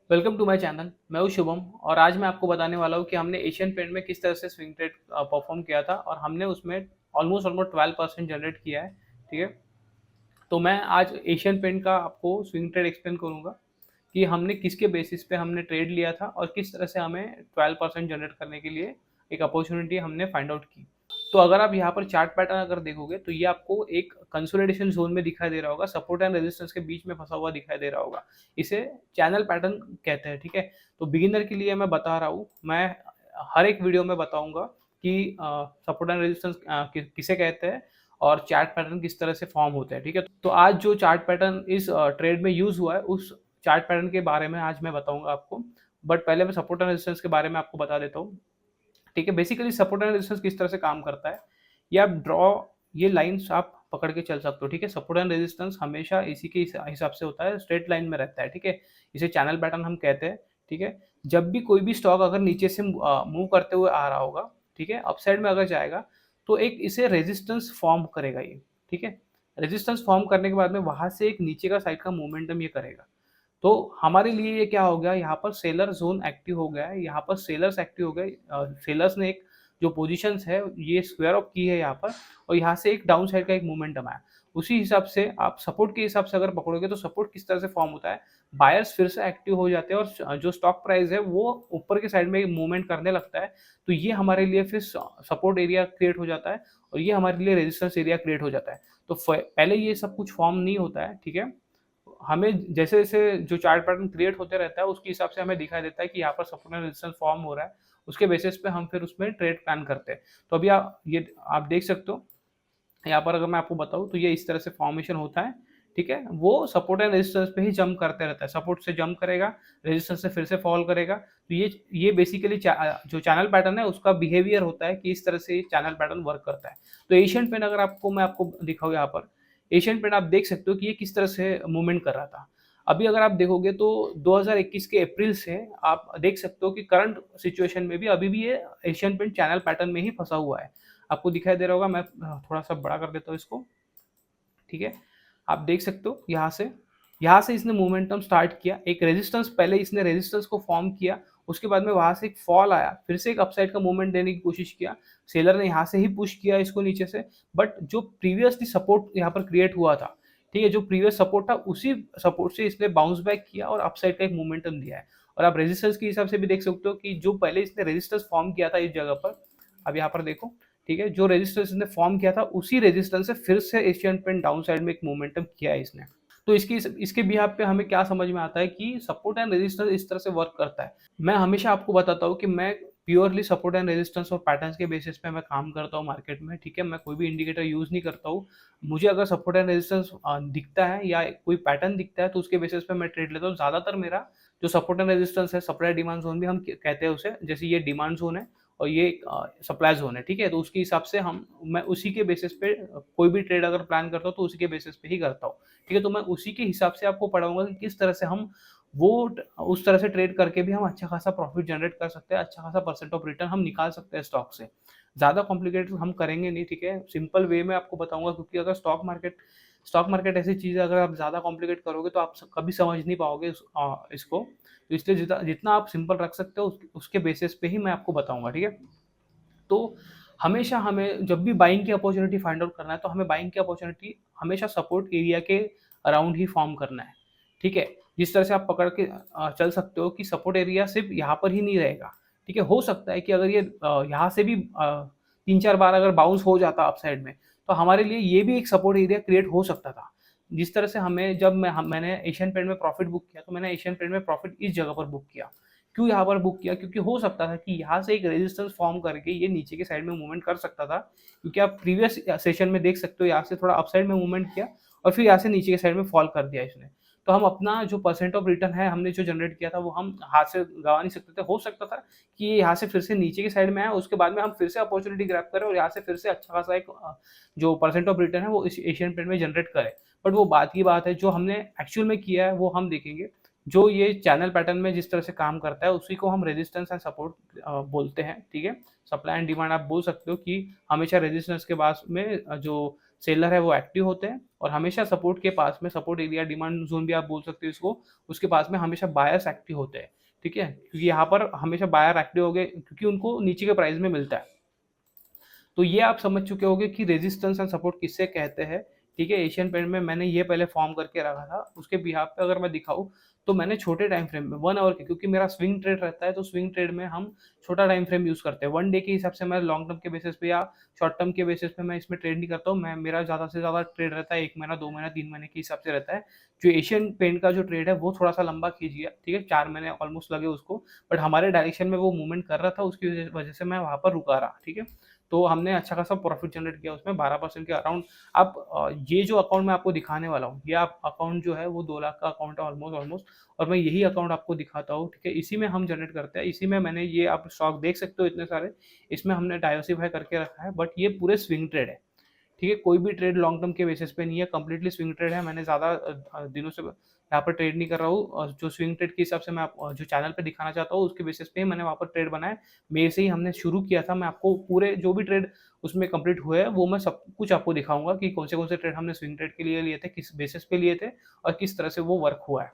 Welcome to my channel. मैं हूं शुभम और आज मैं आपको बताने वाला हूं कि हमने एशियन पेंट में किस तरह से स्विंग ट्रेड परफॉर्म किया था और हमने उसमें ऑलमोस्ट 12% जनरेट किया है। ठीक है, तो मैं आज एशियन पेंट का आपको स्विंग ट्रेड एक्सप्लेन करूंगा कि हमने किसके बेसिस पे हमने ट्रेड लिया था और किस तरह से हमें 12% जनरेट करने के लिए एक अपॉर्चुनिटी हमने फाइंड आउट की। तो अगर आप यहाँ पर चार्ट पैटर्न अगर देखोगे तो ये आपको एक कंसोलिडेशन जोन में दिखाई दे रहा होगा, सपोर्ट एंड रेजिस्टेंस के बीच में फंसा हुआ दिखाई दे रहा होगा। इसे चैनल पैटर्न कहते हैं। ठीक है, तो बिगिनर के लिए मैं बता रहा हूँ, मैं हर एक वीडियो में बताऊंगा कि सपोर्ट एंड रेजिस्टेंस किसे कहते हैं और चार्ट पैटर्न किस तरह से फॉर्म होते हैं। ठीक है, तो आज जो चार्ट पैटर्न इस ट्रेड में यूज हुआ है उस चार्ट पैटर्न के बारे में आज मैं बताऊंगा आपको। बट पहले मैं सपोर्ट एंड रेजिस्टेंस के बारे में आपको बता देता हूँ। ठीक है, बेसिकली सपोर्ट एंड रेजिस्टेंस किस तरह से काम करता है, ये आप ये लाइंस आप पकड़ के चल सकते हो। ठीक है, सपोर्ट एंड रेजिस्टेंस हमेशा इसी के हिसाब से होता है, स्ट्रेट लाइन में रहता है। ठीक है, इसे चैनल पैटर्न हम कहते हैं। ठीक है, जब भी कोई भी स्टॉक अगर नीचे से मूव करते हुए आ रहा होगा, ठीक है, अपसाइड में अगर जाएगा तो एक इसे रेजिस्टेंस फॉर्म करेगा ये। ठीक है, रेजिस्टेंस फॉर्म करने के बाद में वहां से एक नीचे का साइड का मोमेंटम ये करेगा। तो हमारे लिए ये क्या हो गया, यहाँ पर सेलर जोन एक्टिव हो गया है, यहाँ पर सेलर्स एक्टिव हो गए। सेलर्स ने एक जो पोजीशंस है ये स्क्वायर ऑफ की है यहाँ पर, और यहाँ से एक डाउन साइड का एक मूवमेंटम आया। उसी हिसाब से आप सपोर्ट के हिसाब से अगर पकड़ोगे तो सपोर्ट किस तरह से फॉर्म होता है, बायर्स फिर से एक्टिव हो जाते हैं और जो स्टॉक प्राइस है वो ऊपर के साइड में मूवमेंट करने लगता है। तो ये हमारे लिए फिर सपोर्ट एरिया क्रिएट हो जाता है और ये हमारे लिए रेजिस्टेंस एरिया क्रिएट हो जाता है। तो पहले ये सब कुछ फॉर्म नहीं होता है। ठीक है, हमें जैसे जैसे जो चार्ट पैटर्न क्रिएट होते रहता है उसके हिसाब से हमें दिखाई देता है कि यहाँ पर सपोर्ट एंड रेजिस्टेंस फॉर्म हो रहा है, उसके बेसिस पे हम फिर उसमें ट्रेड प्लान करते हैं। तो अभी आप देख सकते हो यहाँ पर, अगर मैं आपको बताऊँ तो ये इस तरह से फॉर्मेशन होता है। ठीक है, वो सपोर्ट एंड रेजिस्टेंस पे ही जंप करते रहता है, सपोर्ट से जंप करेगा, रेजिस्टेंस से फिर से फॉल करेगा। तो ये बेसिकली जो चैनल पैटर्न है उसका बिहेवियर होता है कि इस तरह से चैनल पैटर्न वर्क करता है। तो एशियन पेन अगर मैं आपको दिखाऊँ यहाँ पर, एशियन पेन आप देख सकते हो कि ये किस तरह से मूवमेंट कर रहा था। अभी अगर आप देखोगे तो 2021 के अप्रैल से आप देख सकते हो कि करंट सिचुएशन में भी अभी भी ये एशियन पेन चैनल पैटर्न में ही फंसा हुआ है। आपको दिखाई दे रहा होगा, मैं थोड़ा सा बड़ा कर देता हूँ इसको। ठीक है, आप देख सकते हो यहाँ से इसने मोमेंटम स्टार्ट किया, एक रेजिस्टेंस, पहले इसने रेजिस्टेंस को फॉर्म किया, उसके बाद में वहां से एक फॉल आया, फिर से एक अपसाइड का मूवमेंट देने की कोशिश किया। सेलर ने यहाँ से ही पुश किया इसको नीचे से, बट जो प्रीवियसली सपोर्ट यहाँ पर क्रिएट हुआ था, ठीक है, जो प्रीवियस सपोर्ट था उसी सपोर्ट से इसने बाउंस बैक किया और अपसाइड का एक मोमेंटम दिया है। और आप रेजिस्टेंस के हिसाब से भी देख सकते हो कि जो पहले इसने रेजिस्टेंस फॉर्म किया था इस जगह पर, अब यहाँ पर देखो, ठीक है, जो रेजिस्टेंस इसने फॉर्म किया था उसी रेजिस्टेंस से फिर से एशियन पेंट डाउन साइड में एक मोमेंटम किया है इसने। तो इसके बिहाफ पे हमें क्या समझ में आता है कि सपोर्ट एंड रेजिस्टेंस इस तरह से वर्क करता है। मैं हमेशा आपको बताता हूँ कि मैं प्योरली सपोर्ट एंड रेजिस्टेंस और पैटर्न्स के बेसिस पे मैं काम करता हूँ मार्केट में। ठीक है, मैं कोई भी इंडिकेटर यूज नहीं करता हूँ। मुझे अगर सपोर्ट एंड रेजिस्टेंस दिखता है या कोई पैटर्न दिखता है तो उसके बेसिस पे मैं ट्रेड लेता हूँ। ज्यादातर मेरा जो सपोर्ट एंड रेजिस्टेंस है, सप्लाई डिमांड जोन भी हम कहते हैं उसे, जैसे ये डिमांड जोन है और ये सप्लाई जोन है। ठीक है, तो उसके हिसाब से मैं उसी के बेसिस पे कोई भी ट्रेड अगर प्लान करता हूँ तो उसी के बेसिस पे ही करता हूँ। ठीक है, तो मैं उसी के हिसाब से आपको पढ़ाऊंगा कि किस तरह से हम वो उस तरह से ट्रेड करके भी हम अच्छा खासा प्रॉफिट जनरेट कर सकते हैं, अच्छा खासा परसेंट ऑफ रिटर्न हम निकाल सकते हैं स्टॉक से। ज़्यादा कॉम्प्लिकेटेड हम करेंगे नहीं। ठीक है, सिंपल वे में आपको बताऊंगा, क्योंकि अगर स्टॉक मार्केट ऐसी चीज़ है, अगर आप ज़्यादा कॉम्प्लिकेट करोगे तो आप कभी समझ नहीं पाओगे इसको। तो इसलिए जितना जितना आप सिंपल रख सकते हो उसके बेसिस पे ही मैं आपको बताऊंगा। ठीक है, तो हमेशा हमें जब भी बाइंग की अपॉर्चुनिटी फाइंड आउट करना है तो हमें बाइंग की अपॉर्चुनिटी हमेशा सपोर्ट एरिया के अराउंड ही फॉर्म करना है। ठीक है, जिस तरह से आप पकड़ के चल सकते हो कि सपोर्ट एरिया सिर्फ यहाँ पर ही नहीं रहेगा। ठीक है, हो सकता है कि अगर ये यहाँ से भी 3-4 बार अगर बाउंस हो जाता अपसाइड में तो हमारे लिए ये भी एक सपोर्ट एरिया क्रिएट हो सकता था। जिस तरह से हमें जब मैंने एशियन पेंट में प्रॉफिट बुक किया तो मैंने एशियन पेंट में प्रॉफिट इस जगह पर बुक किया। क्यों यहाँ पर बुक किया? क्योंकि हो सकता था कि यहाँ से एक रेजिस्टेंस फॉर्म करके ये नीचे के साइड में मूवमेंट कर सकता था, क्योंकि आप प्रीवियस सेशन में देख सकते हो यहाँ से थोड़ा अपसाइड में मूवमेंट किया और फिर यहाँ से नीचे के साइड में फॉल कर दिया इसने। तो हम अपना जो परसेंट ऑफ रिटर्न है हमने जो जनरेट किया था वो हम हाथ से गवा नहीं सकते थे। हो सकता था कि ये यहाँ से फिर से नीचे के साइड में आया, उसके बाद में हम फिर से अपॉर्चुनिटी ग्रैब करें और यहाँ से फिर से अच्छा खासा एक जो परसेंट ऑफ रिटर्न है वो इस एशियन पेंट में जनरेट करें। बट वो बात की बात है, जो हमने एक्चुअल में किया है वो हम देखेंगे। जो ये चैनल पैटर्न में जिस तरह से काम करता है उसी को हम रेजिस्टेंस एंड सपोर्ट बोलते हैं। ठीक है, सप्लाई एंड डिमांड आप बोल सकते हो कि हमेशा रेजिस्टेंस के पास में जो सेलर है वो एक्टिव होते हैं और हमेशा सपोर्ट के पास में, सपोर्ट एरिया, डिमांड जोन भी आप बोल सकते हो इसको, उसके पास में हमेशा बायर्स एक्टिव होते हैं, ठीक है, क्योंकि यहाँ पर हमेशा बायर एक्टिव हो गए क्योंकि उनको नीचे के प्राइस में मिलता है। तो ये आप समझ चुके होंगे कि रेजिस्टेंस एंड सपोर्ट किससे कहते हैं, ठीक है। एशियन पेंट में मैंने ये पहले फॉर्म करके रखा था, उसके बिहाफ पे अगर मैं दिखाऊं तो मैंने छोटे टाइम फ्रेम में 1 आवर के, क्योंकि मेरा स्विंग ट्रेड रहता है तो स्विंग ट्रेड में हम छोटा टाइम फ्रेम यूज करते हैं। 1 डे के हिसाब से मैं लॉन्ग टर्म के बेसिस पे या शॉर्ट टर्म के बेसिस पे मैं इसमें ट्रेड नहीं करता हूँ। मैं मेरा ज़्यादा से ज़्यादा ट्रेड रहता है 1 महीना, 2 महीना, 3 महीने के हिसाब से रहता है। जो एशियन पेंट का जो ट्रेड है वो थोड़ा सा लंबा खींच गया, ठीक है, 4 महीने ऑलमोस्ट लगे उसको, बट हमारे डायरेक्शन में वो मूवमेंट कर रहा था, उसकी वजह से मैं वहाँ पर रुका रहा, ठीक है। तो हमने अच्छा खासा प्रॉफिट जनरेट किया उसमें 12% के अराउंड। अब ये जो अकाउंट मैं आपको दिखाने वाला हूँ, ये आप अकाउंट जो है वो 2 लाख का अकाउंट है ऑलमोस्ट, और मैं यही अकाउंट आपको दिखाता हूँ, ठीक है। इसी में हम जनरेट करते हैं, इसी में मैंने ये आप स्टॉक देख सकते हो इतने सारे, इसमें हमने डाइवर्सिफाई करके रखा है, बट ये पूरे स्विंग ट्रेड है, ठीक है। कोई भी ट्रेड लॉन्ग टर्म के बेसिस पे नहीं है, कंप्लीटली स्विंग ट्रेड है। मैंने ज़्यादा दिनों से यहाँ पर ट्रेड नहीं कर रहा हूँ, और जो स्विंग ट्रेड के हिसाब से मैं जो चैनल पे दिखाना चाहता हूँ उसके बेसिस पे ही मैंने वहाँ पर ट्रेड बनाया। मेरे से ही हमने शुरू किया था, मैं आपको पूरे जो भी ट्रेड उसमें कंप्लीट हुए हैं वो मैं सब कुछ आपको दिखाऊंगा कि कौन से ट्रेड हमने स्विंग ट्रेड के लिए लिए थे, किस बेसिस पे लिए थे और किस तरह से वो वर्क हुआ है,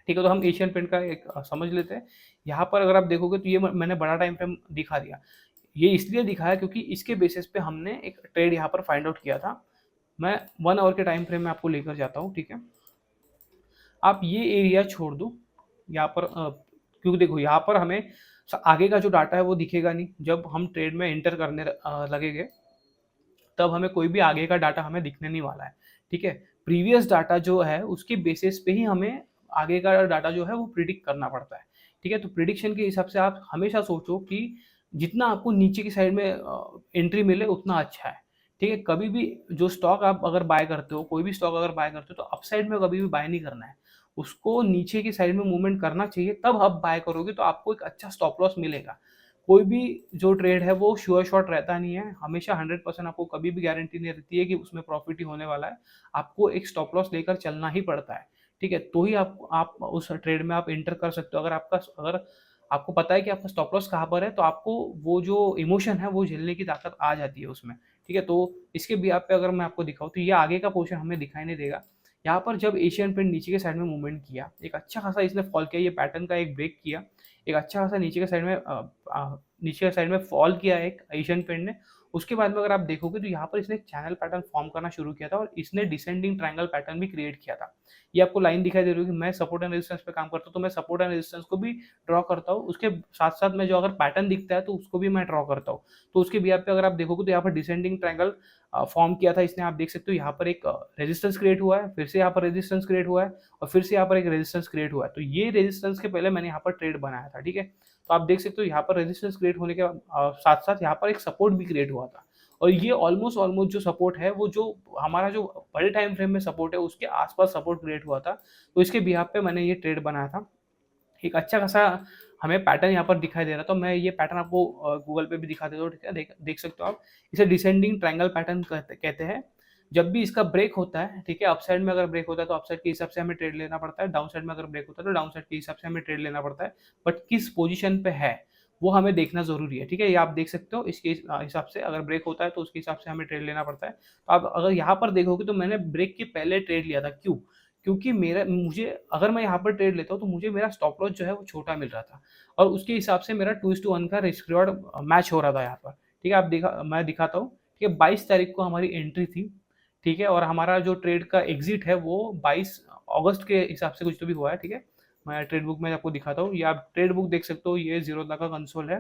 ठीक है। तो हम एशियन पेंट का एक समझ लेते हैं। यहाँ पर अगर आप देखोगे तो ये मैंने बड़ा टाइम फ्रेम दिखा दिया, ये इसलिए दिखाया क्योंकि इसके बेसिस पे हमने एक ट्रेड यहाँ पर फाइंड आउट किया था। मैं 1 आवर के टाइम फ्रेम में आपको लेकर जाता हूँ, ठीक है। आप ये एरिया छोड़ दो यहाँ पर, क्योंकि देखो यहाँ पर हमें आगे का जो डाटा है वो दिखेगा नहीं, जब हम ट्रेड में एंटर करने लगेंगे तब हमें कोई भी आगे का डाटा हमें दिखने नहीं वाला है, ठीक है। प्रीवियस डाटा जो है उसके बेसिस पे ही हमें आगे का डाटा जो है वो प्रिडिक्ट करना पड़ता है, ठीक है। तो प्रिडिक्शन के हिसाब से आप हमेशा सोचो कि जितना आपको नीचे की साइड में एंट्री मिले उतना अच्छा है, ठीक है। कभी भी जो स्टॉक आप अगर बाय करते हो, कोई भी स्टॉक अगर बाय करते हो तो अपसाइड में कभी भी बाय नहीं करना है, उसको नीचे की साइड में मूवमेंट करना चाहिए, तब आप बाय करोगे तो आपको एक अच्छा स्टॉप लॉस मिलेगा। कोई भी जो ट्रेड है वो श्योर शॉट रहता नहीं है, हमेशा 100% आपको कभी भी गारंटी नहीं रहती है कि उसमें प्रॉफिट ही होने वाला है। आपको एक स्टॉप लॉस लेकर चलना ही पड़ता है, ठीक है। तो ही आप उस ट्रेड में आप एंटर कर सकते हो। अगर आपको पता है कि आपका स्टॉप लॉस कहाँ पर है तो आपको वो जो इमोशन है वो झेलने की ताकत आ जाती है उसमें, ठीक है। तो इसके बिहाफ पे अगर मैं आपको दिखाऊँ तो ये आगे का पोर्शन हमें दिखाई नहीं देगा। यहाँ पर जब एशियन पेंट नीचे के साइड में मूवमेंट किया, एक अच्छा खासा इसने फॉल किया, ये पैटर्न का एक ब्रेक किया, एक अच्छा खासा नीचे के साइड में नीचे के साइड में फॉल किया एक एशियन पेंट ने। उसके बाद में अगर आप देखोगे तो यहाँ पर इसने एक चैनल पैटर्न फॉर्म करना शुरू किया था और इसने डिसेंडिंग ट्रायंगल पैटर्न भी क्रिएट किया था। ये आपको लाइन दिखाई दे रही होगी, मैं सपोर्ट एंड रेजिस्टेंस पे काम करता हूँ तो मैं सपोर्ट एंड रेजिस्टेंस को भी ड्रॉ करता हूँ, उसके साथ साथ में जो अगर पैटर्न दिखता है तो उसको भी मैं ड्रॉ करता हूँ। तो उसके बिहाफ पे अगर आप देखोगे तो यहाँ पर डिसेंडिंग ट्रायंगल फॉर्म किया था इसने, आप देख सकते हो यहाँ पर एक रेजिस्टेंस क्रिएट हुआ है, फिर से यहाँ पर रेजिस्टेंस क्रिएट हुआ है और फिर से यहाँ पर एक रेजिस्टेंस क्रिएट हुआ है। तो ये रेजिस्टेंस के पहले मैंने यहाँ पर ट्रेड बनाया था, ठीक है। तो आप देख सकते हो यहाँ पर रेजिस्टेंस क्रिएट होने के साथ साथ यहाँ पर एक सपोर्ट भी क्रिएट हुआ था, और ये ऑलमोस्ट जो सपोर्ट है वो जो हमारा जो बड़े टाइम फ्रेम में सपोर्ट है उसके आसपास सपोर्ट क्रिएट हुआ था। तो इसके बिहाफ पे मैंने ये ट्रेड बनाया था। एक अच्छा खासा हमें पैटर्न यहाँ पर दिखाई दे रहा था, तो मैं ये पैटर्न आपको गूगल पे भी दिखा देता हूँ, ठीक है। देख सकते हो आप, इसे डिसेंडिंग ट्रायंगल पैटर्न कहते हैं। जब भी इसका ब्रेक होता है, ठीक है, अपसाइड में अगर ब्रेक होता है तो अपसाइड के हिसाब से हमें ट्रेड लेना पड़ता है, डाउन साइड में अगर ब्रेक होता है तो डाउन साइड के हिसाब से हमें ट्रेड लेना पड़ता है। बट किस पोजीशन पे है वो हमें देखना जरूरी है, ठीक है। ये आप देख सकते हो, इसके हिसाब से अगर ब्रेक होता है तो उसके हिसाब से हमें ट्रेड लेना पड़ता है। तो आप अगर यहाँ पर देखोगे तो मैंने ब्रेक के पहले ट्रेड लिया था, क्यों? क्योंकि मुझे अगर मैं यहाँ पर ट्रेड लेता हूँ तो मुझे मेरा स्टॉप लॉस जो है वो छोटा मिल रहा था और उसके हिसाब से मेरा 2:1 का रिस्क रिवॉर्ड मैच हो रहा था यहाँ पर, ठीक है। मैं दिखाता हूँ, ठीक है। 22 तारीख को हमारी एंट्री थी, ठीक है, और हमारा जो ट्रेड का एग्जिट है वो 22 अगस्त के हिसाब से कुछ तो भी हुआ है, ठीक है। मैं ट्रेड बुक में आपको दिखाता हूँ, ये आप ट्रेड बुक देख सकते हो, ये जीरोधा का कंसोल है,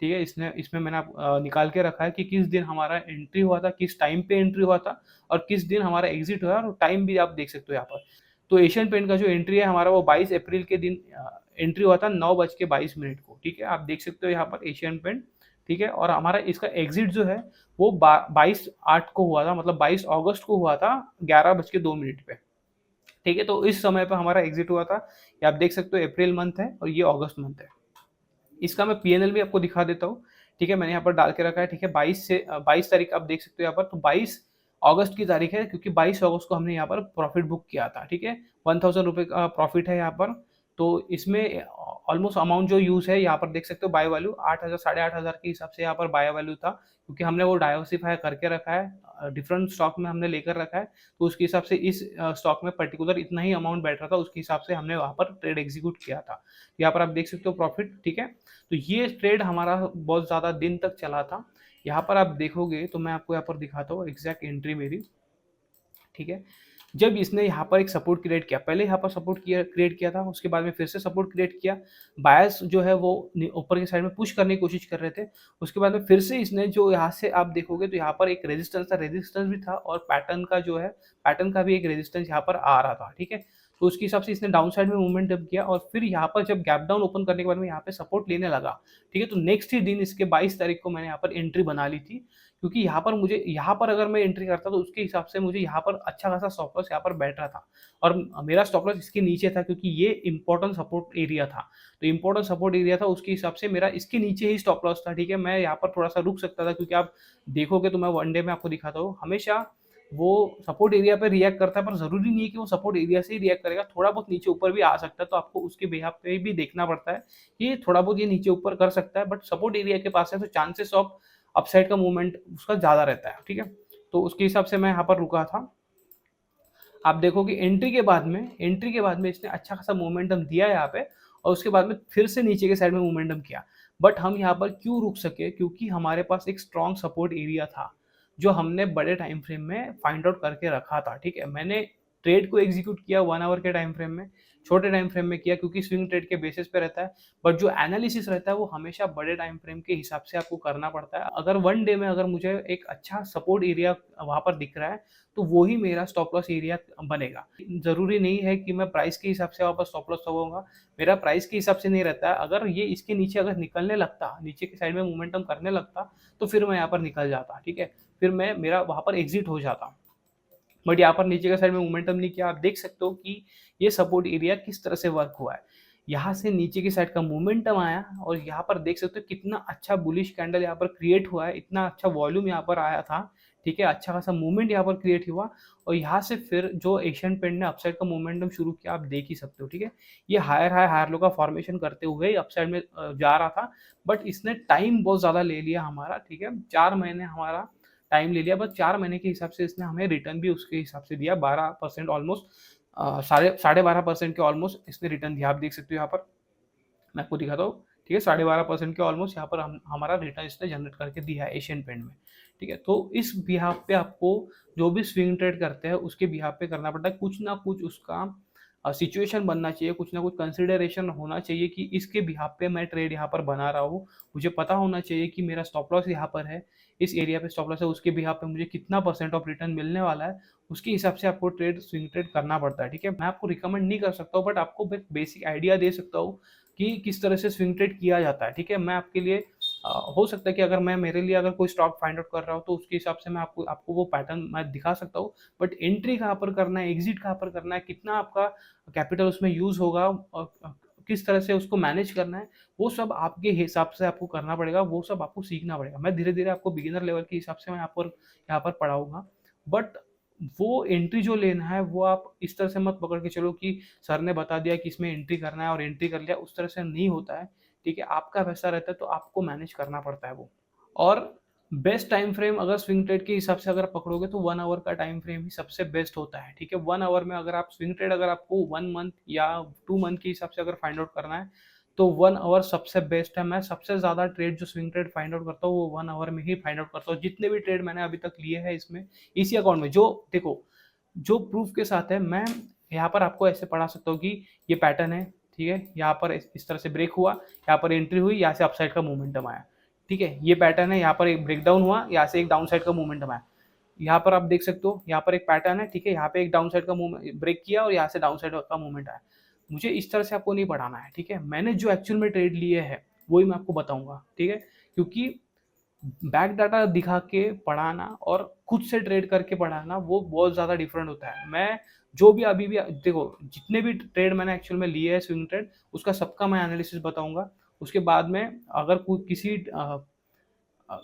ठीक है। इसमें मैंने निकाल के रखा है कि किस दिन हमारा एंट्री हुआ था, किस टाइम पे एंट्री हुआ था और किस दिन हमारा एग्जिट हुआ, और टाइम भी आप देख सकते हो यहाँ पर। तो एशियन पेंट का जो एंट्री है हमारा वो 22 अप्रैल के दिन एंट्री हुआ था 9:22 को, ठीक है। आप देख सकते हो यहाँ पर एशियन पेंट, ठीक है। और हमारा इसका एग्जिट जो है वो 22/8 को हुआ था, मतलब 22 अगस्त को हुआ था 11:02 पे, ठीक है। तो इस समय पर हमारा एग्जिट हुआ था, ये आप देख सकते हो अप्रैल मंथ है और ये अगस्त मंथ है। इसका मैं पीएनएल भी आपको दिखा देता हूँ, ठीक है। मैंने यहाँ पर डाल के रखा है, ठीक है। 22 तारीख आप देख सकते हो यहाँ पर, तो 22 अगस्त की तारीख है क्योंकि 22 अगस्त को हमने यहाँ पर प्रॉफिट बुक किया था, ठीक है। 1000 रुपये का प्रॉफिट है यहाँ पर। तो इसमें ऑलमोस्ट अमाउंट जो यूज है यहाँ पर देख सकते हो, बाय वैल्यू 8,000 8,500 के हिसाब से यहाँ पर बाय वैल्यू था, क्योंकि हमने वो डाइवर्सिफाई करके रखा है डिफरेंट स्टॉक में हमने लेकर रखा है, तो उसके हिसाब से इस स्टॉक में पर्टिकुलर इतना ही अमाउंट बैठ रहा था, उसके हिसाब से हमने वहाँ पर ट्रेड एग्जीक्यूट किया था। यहाँ पर आप देख सकते हो प्रॉफिट, ठीक है। तो ये ट्रेड हमारा बहुत ज़्यादा दिन तक चला था। यहाँ पर आप देखोगे तो मैं आपको यहाँ पर दिखाता हूँ एग्जैक्ट एंट्री मेरी, ठीक है। जब इसने यहाँ पर एक सपोर्ट क्रिएट किया, पहले यहाँ पर सपोर्ट क्रिएट किया था, उसके बाद में फिर से सपोर्ट क्रिएट किया, बायस जो है वो ऊपर की साइड में पुश करने की कोशिश कर रहे थे। उसके बाद में फिर से इसने जो यहाँ से आप देखोगे तो यहाँ पर एक रेजिस्टेंस था, रेजिस्टेंस भी था, और पैटर्न का जो है पैटर्न का भी एक रेजिस्टेंस यहाँ पर आ रहा था, ठीक है। तो उसके हिसाब से इसने डाउन साइड में मूवमेंट जब किया, और फिर यहाँ पर जब गैप डाउन ओपन करने के बाद में यहाँ पे सपोर्ट लेने लगा, ठीक है। तो नेक्स्ट ही दिन इसके 22 तारीख को मैंने यहाँ पर एंट्री बना ली थी, क्योंकि यहाँ पर मुझे, यहाँ पर अगर मैं एंट्री करता तो उसके हिसाब से मुझे यहाँ पर अच्छा खासा स्टॉप लॉस यहाँ पर बैठ रहा था, और मेरा स्टॉप लॉस इसके नीचे था, क्योंकि ये इंपॉर्टेंट सपोर्ट एरिया था। तो इंपॉर्टेंट सपोर्ट एरिया था, उसके हिसाब से मेरा इसके नीचे ही स्टॉप लॉस था, ठीक है। मैं यहाँ पर थोड़ा सा रुक सकता था, क्योंकि आप देखोगे तो मैं वन डे में आपको दिखाता हूँ, हमेशा वो सपोर्ट एरिया पे रिएक्ट करता है, पर जरूरी नहीं है कि वो सपोर्ट एरिया से ही रिएक्ट करेगा, थोड़ा बहुत नीचे ऊपर भी आ सकता है, तो आपको उसके बिहाफ पे भी देखना पड़ता है कि थोड़ा बहुत ये नीचे ऊपर कर सकता है, बट सपोर्ट एरिया के पास है तो चांसेस ऑफ अपसाइड का मूवमेंट उसका ज़्यादा रहता है, ठीक है। तो उसके हिसाब से मैं यहाँ पर रुका था। आप देखो कि एंट्री के बाद में इसने अच्छा खासा मोमेंटम दिया यहाँ पे, और उसके बाद में फिर से नीचे के साइड में मोमेंटम किया। बट हम यहाँ पर क्यों रुक सके? क्योंकि हमारे पास एक स्ट्रॉन्ग सपोर्ट एरिया था, जो हमने बड़े टाइम फ्रेम में फाइंड आउट करके रखा था, ठीक है। मैंने ट्रेड को एग्जीक्यूट किया 1 आवर के टाइम फ्रेम में, छोटे टाइम फ्रेम में किया, क्योंकि स्विंग ट्रेड के बेसिस पे रहता है, बट जो एनालिसिस रहता है वो हमेशा बड़े टाइम फ्रेम के हिसाब से आपको करना पड़ता है। अगर वन डे में अगर मुझे एक अच्छा सपोर्ट एरिया वहाँ पर दिख रहा है, तो वो ही मेरा स्टॉप लॉस एरिया बनेगा। ज़रूरी नहीं है कि मैं प्राइस के हिसाब से वहाँ पर स्टॉप लॉस लगाऊंगा, मेरा प्राइस के हिसाब से नहीं रहता है। अगर ये इसके नीचे अगर निकलने लगता, नीचे की साइड में मोमेंटम करने लगता, तो फिर मैं यहाँ पर निकल जाता, ठीक है। फिर मेरा वहाँ पर एग्जिट हो जाता। बट यहाँ पर नीचे का साइड में मोमेंटम नहीं किया। आप देख सकते हो कि ये सपोर्ट एरिया किस तरह से वर्क हुआ है। यहाँ से नीचे की साइड का मोमेंटम आया, और यहाँ पर देख सकते हो कितना अच्छा बुलिश कैंडल यहाँ पर क्रिएट हुआ है, इतना अच्छा वॉल्यूम यहाँ पर आया था, ठीक है। अच्छा खासा मूवमेंट यहाँ पर क्रिएट हुआ, और यहाँ से फिर जो एशियन पेंट ने अपसाइड का मोमेंटम शुरू किया, आप देख ही सकते हो, ठीक है। ये हायर हाई हायर लो का फॉर्मेशन करते हुए अपसाइड में जा रहा था, बट इसने टाइम बहुत ज़्यादा ले लिया हमारा, ठीक है। 4 महीने हमारा टाइम ले लिया, बस 4 महीने के हिसाब से इसने हमें रिटर्न भी उसके हिसाब से दिया, 12% ऑलमोस्ट, साढ़े 12% के ऑलमोस्ट इसने रिटर्न दिया। आप देख सकते हो यहाँ पर, मैं आपको दिखाता हूँ, ठीक है। 12.5% के ऑलमोस्ट यहाँ पर हमारा रिटर्न इसने जनरेट करके दिया है एशियन पेंट में, ठीक है। तो इस बिहाफ पे आपको जो भी स्विंग ट्रेड करते हैं उसके बिहाफ पे करना पड़ता है, कुछ ना कुछ उसका सिचुएशन बनना चाहिए, कुछ ना कुछ कंसिडरेशन होना चाहिए कि इसके बिहाफ पे मैं ट्रेड यहाँ पर बना रहा हूँ। मुझे पता होना चाहिए कि मेरा स्टॉप लॉस यहाँ पर है, इस एरिया पे स्टॉप लॉस है, उसके बिहाफ पे मुझे कितना % ऑफ रिटर्न मिलने वाला है, उसके हिसाब से आपको स्विंग ट्रेड करना पड़ता है, ठीक है। मैं आपको रिकमेंड नहीं कर सकता हूँ, बट आपको बेसिक आइडिया दे सकता हूँ कि किस तरह से स्विंग ट्रेड किया जाता है, ठीक है। मैं आपके लिए हो सकता है कि अगर मैं मेरे लिए अगर कोई स्टॉक फाइंड आउट कर रहा हूँ, तो उसके हिसाब से मैं आपको वो पैटर्न मैं दिखा सकता हूँ, बट एंट्री कहाँ पर करना है, एग्जिट कहाँ पर करना है, कितना आपका कैपिटल उसमें यूज होगा, और किस तरह से उसको मैनेज करना है, वो सब आपके हिसाब से आपको करना पड़ेगा, वो सब आपको सीखना पड़ेगा। मैं धीरे धीरे आपको बिगिनर लेवल के हिसाब से मैं यहाँ पर पढ़ाऊंगा, बट वो एंट्री जो लेना है वो आप इस तरह से मत पकड़ के चलो कि सर ने बता दिया कि इसमें एंट्री करना है और एंट्री कर लिया, उस तरह से नहीं होता है, ठीक है। आपका पैसा रहता है तो आपको मैनेज करना पड़ता है वो। और बेस्ट टाइम फ्रेम अगर स्विंग ट्रेड के हिसाब से अगर पकड़ोगे तो 1 आवर का टाइम फ्रेम ही सबसे बेस्ट होता है, ठीक है। 1 आवर में अगर आप स्विंग ट्रेड अगर आपको 1 मंथ या 2 मंथ के हिसाब से अगर फाइंड आउट करना है, तो 1 आवर सबसे बेस्ट है। मैं सबसे ज़्यादा ट्रेड जो स्विंग ट्रेड फाइंड आउट करता हूँ वो 1 आवर में ही फाइंड आउट करता हूँ। जितने भी ट्रेड मैंने अभी तक लिए हैं इसमें, इसी अकाउंट में, जो देखो जो प्रूफ के साथ है, मैं यहाँ पर आपको ऐसे पढ़ा सकता हूँ कि ये पैटर्न है, ठीक है। यहाँ पर इस तरह से ब्रेक हुआ, यहाँ पर एंट्री हुई, यहाँ से अपसाइड का मोमेंटम आया, ठीक है। ये पैटर्न है, यहाँ पर एक ब्रेकडाउन हुआ, यहाँ से एक डाउन साइड का मोमेंटम आया। यहाँ पर आप देख सकते हो, यहाँ पर एक पैटर्न है, ठीक है। यहाँ पे एक डाउन साइड का मूवमेंट ब्रेक किया, और यहाँ से डाउन साइड का मूवमेंट आया। मुझे इस तरह से आपको नहीं पढ़ाना है, ठीक है। मैंने जो एक्चुअल में ट्रेड लिए है वही मैं आपको बताऊंगा, ठीक है। क्योंकि बैक डाटा दिखा के पढ़ाना और खुद से ट्रेड करके पढ़ाना वो बहुत ज़्यादा डिफरेंट होता है। मैं जो भी अभी भी देखो, जितने भी ट्रेड मैंने एक्चुअल में लिए है स्विंग ट्रेड, उसका सबका मैं एनालिसिस बताऊंगा। उसके बाद में अगर कोई किसी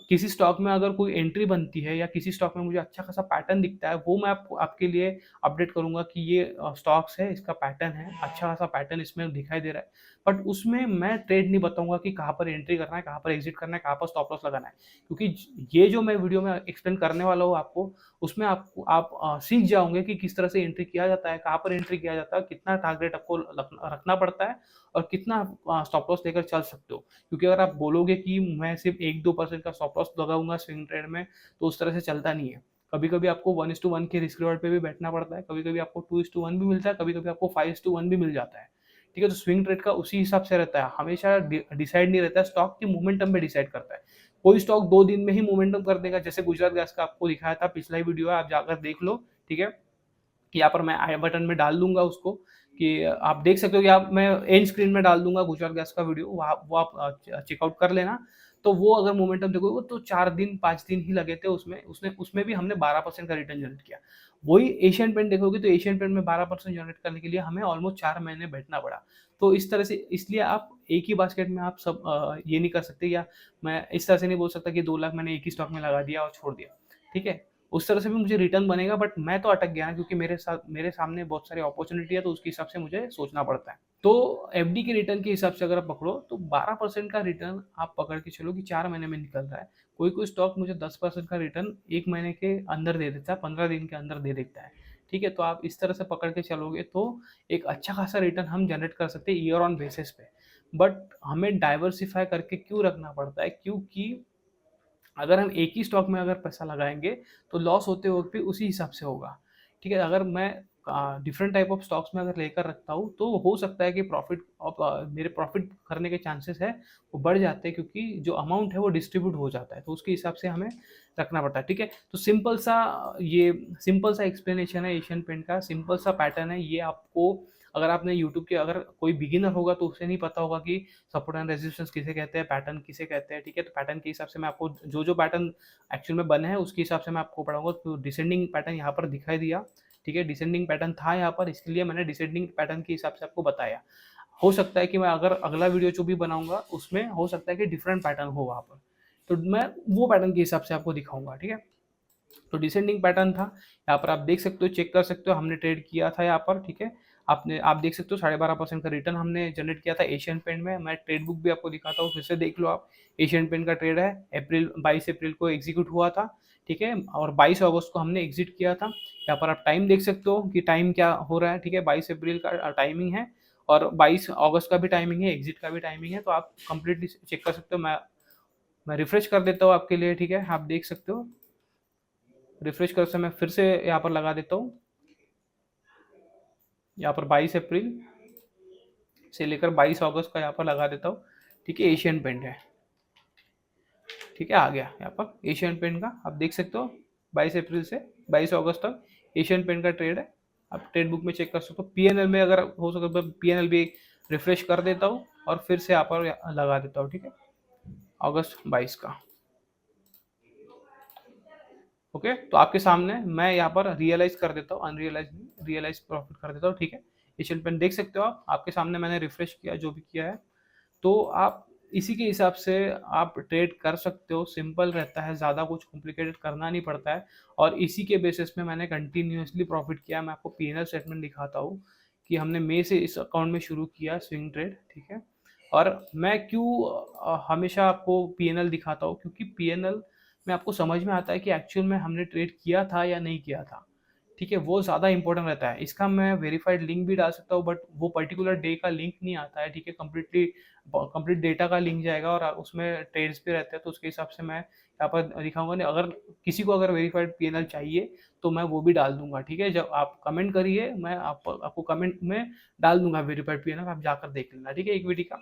किसी स्टॉक में अगर कोई एंट्री बनती है या किसी स्टॉक में मुझे अच्छा खासा पैटर्न दिखता है, वो मैं आपको आपके लिए अपडेट करूँगा कि ये स्टॉक्स है, इसका पैटर्न है, अच्छा खासा पैटर्न इसमें दिखाई दे रहा है। बट उसमें मैं ट्रेड नहीं बताऊँगा कि कहाँ पर एंट्री करना है, कहाँ पर एग्ज़िट करना है, कहाँ पर स्टॉप लॉस लगाना है। क्योंकि ये जो मैं वीडियो में एक्सप्लेन करने वाला हूँ आपको, उसमें आपको आप सीख जाओगे कि किस तरह से एंट्री किया जाता है, कहाँ पर एंट्री किया जाता है, कितना टारगेट आपको रखना पड़ता है और कितना आप स्टॉप लॉस लेकर चल सकते हो। क्योंकि अगर आप बोलोगे कि मैं सिर्फ 1-2% का स्टॉप लॉस लगाऊंगा स्विंग ट्रेड में, तो उस तरह से चलता नहीं है। कभी-कभी आपको 1:1 के रिस्क रिवॉर्ड पे भी बैठना पड़ता है, कभी-कभी आपको 2:1 भी मिलता है, कभी-कभी आपको 5:1 भी मिल जाता है। ठीक है, तो स्विंग ट्रेड का उसी हिसाब से रहता है, हमेशा डिसाइड नहीं रहता है, स्टॉक की मोमेंटम पे डिसाइड करता है। कोई स्टॉक 2 दिन में ही मोमेंटम कर देगा, जैसे गुजरात गैस का आपको दिखाया था, पिछला ही वीडियो है, आप जाकर देख लो। ठीक है, यहाँ पर मैं आई बटन में डाल दूंगा उसको, कि आप देख सकते हो कि आप मैं एंड स्क्रीन में डाल दूंगा गुजरात गैस का वीडियो, वहाँ वो आप चेकआउट कर लेना। तो वो अगर मोमेंटम देखोगे तो 4 दिन 5 दिन ही लगे थे, उसमें उसने उसमें भी हमने 12% का रिटर्न जनरेट किया। वही एशियन पेंट देखोगे तो एशियन पेंट में 12% जनरेट करने के लिए हमें ऑलमोस्ट 4 महीने बैठना पड़ा। तो इस तरह से, इसलिए आप एक ही बास्केट में आप सब ये नहीं कर सकते, या मैं इस तरह से नहीं बोल सकता कि 2 लाख मैंने एक ही स्टॉक में लगा दिया और छोड़ दिया। ठीक है, उस तरह से भी मुझे रिटर्न बनेगा, बट मैं तो अटक गया ना, क्योंकि मेरे सामने बहुत सारी अपॉर्चुनिटी है, तो उसके हिसाब से मुझे सोचना पड़ता है। तो एफडी के रिटर्न के हिसाब से अगर आप पकड़ो तो 12% का रिटर्न आप पकड़ के चलो कि 4 महीने में निकल रहा है। कोई कोई स्टॉक मुझे 10% का रिटर्न 1 महीने के अंदर दे देता है, 15 दिन के अंदर दे देता है। ठीक है, तो आप इस तरह से पकड़ के चलोगे तो एक अच्छा खासा रिटर्न हम जनरेट कर सकते हैं ईयर ऑन बेसिस पे। बट हमें डाइवर्सिफाई करके क्यों रखना पड़ता है, क्योंकि अगर हम एक ही स्टॉक में अगर पैसा लगाएंगे तो लॉस होते वक्त भी उसी हिसाब से होगा। ठीक है, अगर मैं डिफरेंट टाइप ऑफ स्टॉक्स में अगर लेकर रखता हूँ तो हो सकता है कि मेरे प्रॉफिट करने के चांसेस है वो बढ़ जाते हैं, क्योंकि जो अमाउंट है वो डिस्ट्रीब्यूट हो जाता है, तो उसके हिसाब से हमें रखना पड़ता है। ठीक है, तो सिंपल सा एक्सप्लेनेशन है एशियन पेंट का, सिंपल सा पैटर्न है ये। आपको अगर आपने यूट्यूब के, अगर कोई बिगिनर होगा तो उसे नहीं पता होगा कि सपोर्ट एंड रेजिस्टेंस किसे कहते हैं, पैटर्न किसे कहते हैं। ठीक है, तो पैटर्न के हिसाब से मैं आपको जो पैटर्न एक्चुअल में बने हैं उसके हिसाब से मैं आपको पढ़ाऊंगा। तो डिसेंडिंग पैटर्न यहाँ पर दिखाई दिया। ठीक है, डिसेंडिंग पैटर्न था यहाँ पर, इसके लिए मैंने डिसेंडिंग पैटर्न के हिसाब से आपको बताया। हो सकता है कि मैं अगर अगला वीडियो जो भी बनाऊंगा उसमें हो सकता है कि डिफरेंट पैटर्न हो वहाँ पर, तो मैं वो पैटर्न के हिसाब से आपको दिखाऊंगा। ठीक है, तो डिसेंडिंग पैटर्न था, यहाँ पर आप देख सकते हो, चेक कर सकते हो, हमने ट्रेड किया था यहाँ पर। ठीक है, आप देख सकते हो 12.5% का रिटर्न हमने जनरेट किया था एशियन पेंट में। मैं ट्रेड बुक भी आपको दिखाता हूँ, फिर से देख लो आप। एशियन पेंट का ट्रेड है, 22 अप्रैल को एग्जीक्यूट हुआ था। ठीक है, और 22 अगस्त को हमने एग्जिट किया था। यहाँ पर आप टाइम देख सकते हो कि टाइम क्या हो रहा है। ठीक है, 22 अप्रैल का टाइमिंग है और 22 अगस्त का भी टाइमिंग है, एग्जिट का भी टाइमिंग है, तो आप कंप्लीटली चेक कर सकते हो। मैं रिफ्रेश कर देता हूँ आपके लिए। ठीक है, आप देख सकते हो, रिफ्रेश कर से मैं फिर से यहाँ पर लगा देता हूँ। यहाँ पर 22 अप्रैल से लेकर 22 अगस्त का यहाँ पर लगा देता हूँ। ठीक है, एशियन पेंट है। ठीक है, आ गया यहाँ पर एशियन पेंट का, आप देख सकते हो 22 अप्रैल से 22 अगस्त तक एशियन पेंट का ट्रेड है। आप ट्रेड बुक में चेक कर सकते हो। पीएनएल में अगर हो सके तो पीएनएल भी रिफ्रेश कर देता हूँ और फिर से यहाँ पर लगा देता हूँ। ठीक है, अगस्त 22 का। ओके, तो आपके सामने मैं यहाँ पर रियलाइज कर देता हूँ, रियलाइज प्रॉफिट कर देता हूँ। ठीक है, एशियन पेंट देख सकते हो आप, आपके सामने मैंने रिफ्रेश किया जो भी किया है, तो आप इसी के हिसाब से आप ट्रेड कर सकते हो। सिंपल रहता है, ज़्यादा कुछ कॉम्प्लिकेटेड करना नहीं पड़ता है, और इसी के बेसिस में मैंने कंटिन्यूसली प्रॉफिट किया। मैं आपको पीएनएल स्टेटमेंट दिखाता हूँ कि हमने मई से इस अकाउंट में शुरू किया स्विंग ट्रेड। ठीक है, और मैं क्यों हमेशा आपको पीएनएल दिखाता हूँ, क्योंकि पीएनएल में आपको समझ में आता है कि एक्चुअल में हमने ट्रेड किया था या नहीं किया था। ठीक है, वो ज़्यादा इंपॉर्टेंट रहता है। इसका मैं वेरीफाइड लिंक भी डाल सकता हूँ, बट वो पर्टिकुलर डे का लिंक नहीं आता है। ठीक है, कंप्लीट डेटा का लिंक जाएगा और उसमें ट्रेड्स भी रहते हैं, तो उसके हिसाब से मैं यहाँ पर दिखाऊंगा। नहीं, अगर किसी को अगर वेरीफाइड पीएनएल चाहिए तो मैं वो भी डाल दूंगा। ठीक है, जब आप कमेंट करिए, मैं आपको कमेंट में डाल दूंगा वेरीफाइड पीएनएल, आप जाकर देख लेना। ठीक है, एक वीडियो का।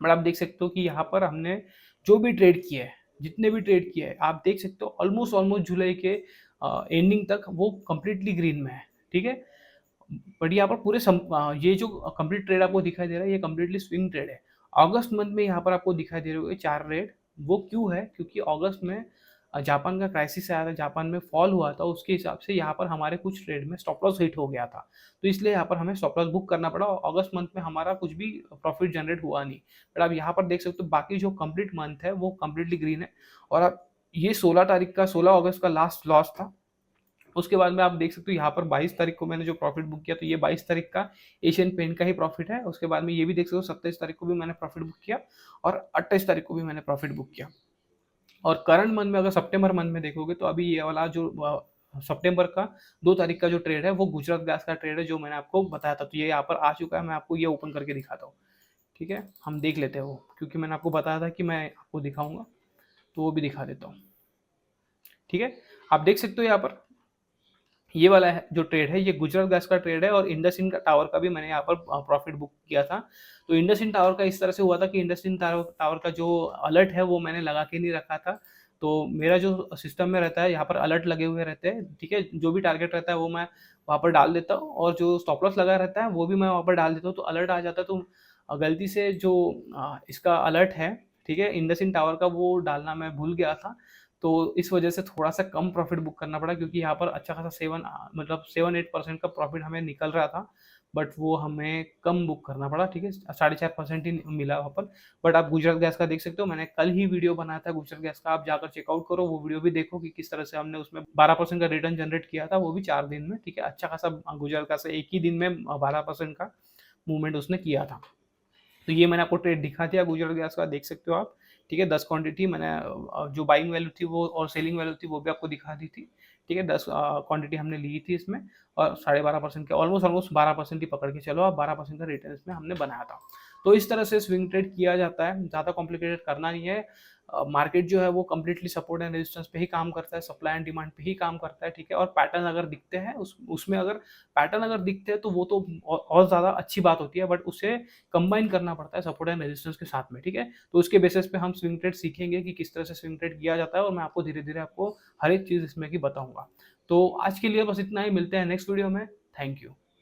बट आप देख सकते हो कि यहाँ पर हमने जो भी ट्रेड किया है, जितने भी ट्रेड किए हैं, आप देख सकते हो ऑलमोस्ट जुलाई के एंडिंग तक वो कम्प्लीटली ग्रीन में है। ठीक है, बट यहाँ पर ये जो कंप्लीट ट्रेड आपको दिखाई दे रहा है, ये कम्प्लीटली स्विंग ट्रेड है। अगस्त मंथ में यहाँ पर आपको दिखाई दे रहे होंगे 4 रेड। वो क्यों है, क्योंकि अगस्त में जापान का क्राइसिस आया था, जापान में फॉल हुआ था, उसके हिसाब से यहाँ पर हमारे कुछ ट्रेड में स्टॉप लॉस हिट हो गया था। तो इसलिए यहाँ पर हमें स्टॉप लॉस बुक करना पड़ा और अगस्त मंथ में हमारा कुछ भी प्रॉफिट जनरेट हुआ नहीं। बट आप यहाँ पर देख सकते हो बाकी जो कंप्लीट मंथ है वो कंप्लीटली ग्रीन है। और आप ये 16 तारीख का 16 अगस्त का लास्ट लॉस था। उसके बाद में आप देख सकते हो यहाँ पर 22 तारीख को मैंने जो प्रॉफिट बुक किया, तो ये 22 तारीख का एशियन पेंट का ही प्रॉफिट है। उसके बाद में ये भी देख सकते हो 27 तारीख को भी मैंने प्रॉफिट बुक किया और 28 तारीख को भी मैंने प्रॉफिट बुक किया। और करंट मंथ में अगर सितंबर मंथ में देखोगे तो अभी ये वाला जो सितंबर का 2 तारीख का जो ट्रेड है वो गुजरात गैस का ट्रेड है जो मैंने आपको बताया था। तो ये यहाँ पर आ चुका है, मैं आपको ये ओपन करके दिखाता हूँ। ठीक है, हम देख लेते हैं वो, क्योंकि मैंने आपको बताया था कि मैं आपको दिखाऊंगा, तो वो भी दिखा देता हूँ। ठीक है, आप देख सकते हो यहाँ पर ये वाला है जो ट्रेड है, ये गुजरात गैस का ट्रेड है और इंडसइंड का टावर का भी मैंने यहाँ पर प्रॉफिट बुक किया था। तो इंडसइंड टावर का इस तरह से हुआ था कि इंडसइंड टावर का जो अलर्ट है वो मैंने लगा के नहीं रखा था। तो मेरा जो सिस्टम में रहता है यहाँ पर अलर्ट लगे हुए रहते हैं। ठीक है, जो भी टारगेट रहता है वो मैं वहाँ पर डाल देता हूँ और जो स्टॉप लॉस लगा रहता है वो भी मैं वहाँ पर डाल देता हूँ। तो अलर्ट आ जाता है, तो गलती से जो इसका अलर्ट है, ठीक है, इंडसइंड टावर का, वो डालना मैं भूल गया था। तो इस वजह से थोड़ा-सा कम प्रॉफिट बुक करना पड़ा, क्योंकि यहाँ पर अच्छा खासा मतलब 7-8% का प्रॉफिट हमें निकल रहा था, बट वो हमें कम बुक करना पड़ा। ठीक है, 4.5% ही मिला वहाँ पर। बट आप गुजरात गैस का देख सकते हो, मैंने कल ही वीडियो बनाया था गुजरात गैस का, आप जाकर चेकआउट करो, वो वीडियो भी देखो कि किस तरह से हमने उसमें 12% का रिटर्न जनरेट किया था, वो भी 4 दिन में। ठीक है, अच्छा खासा गुजरात गैस एक ही दिन में 12% का मूवमेंट उसने किया था। तो ये मैंने आपको ट्रेड दिखा दिया गुजरात गैस का, देख सकते हो आप। ठीक है, 10 क्वांटिटी मैंने जो बाइंग वैल्यू थी वो और सेलिंग वैल्यू थी वो भी आपको दिखा दी थी। ठीक है, 10 क्वांटिटी हमने ली थी इसमें और 12.5% के ऑलमोस्ट 12% ही पकड़ के चलो आप, 12% का रिटर्न इसमें हमने बनाया था। तो इस तरह से स्विंग ट्रेड किया जाता है, ज़्यादा कॉम्प्लिकेटेड करना नहीं है। मार्केट जो है वो कंप्लीटली सपोर्ट एंड रेजिस्टेंस पे ही काम करता है, सप्लाई एंड डिमांड पे ही काम करता है। ठीक है, और पैटर्न अगर दिखते हैं उसमें अगर पैटर्न अगर दिखते हैं तो वो तो और ज़्यादा अच्छी बात होती है, बट उसे कंबाइन करना पड़ता है सपोर्ट एंड रेजिस्टेंस के साथ में। ठीक है, तो उसके बेसिस पे हम स्विंग ट्रेड सीखेंगे कि किस तरह से स्विंग ट्रेड किया जाता है और मैं आपको धीरे-धीरे आपको हर एक चीज़ इसमें की बताऊँगा। तो आज के लिए बस इतना ही, मिलते हैं नेक्स्ट वीडियो में। Thank you.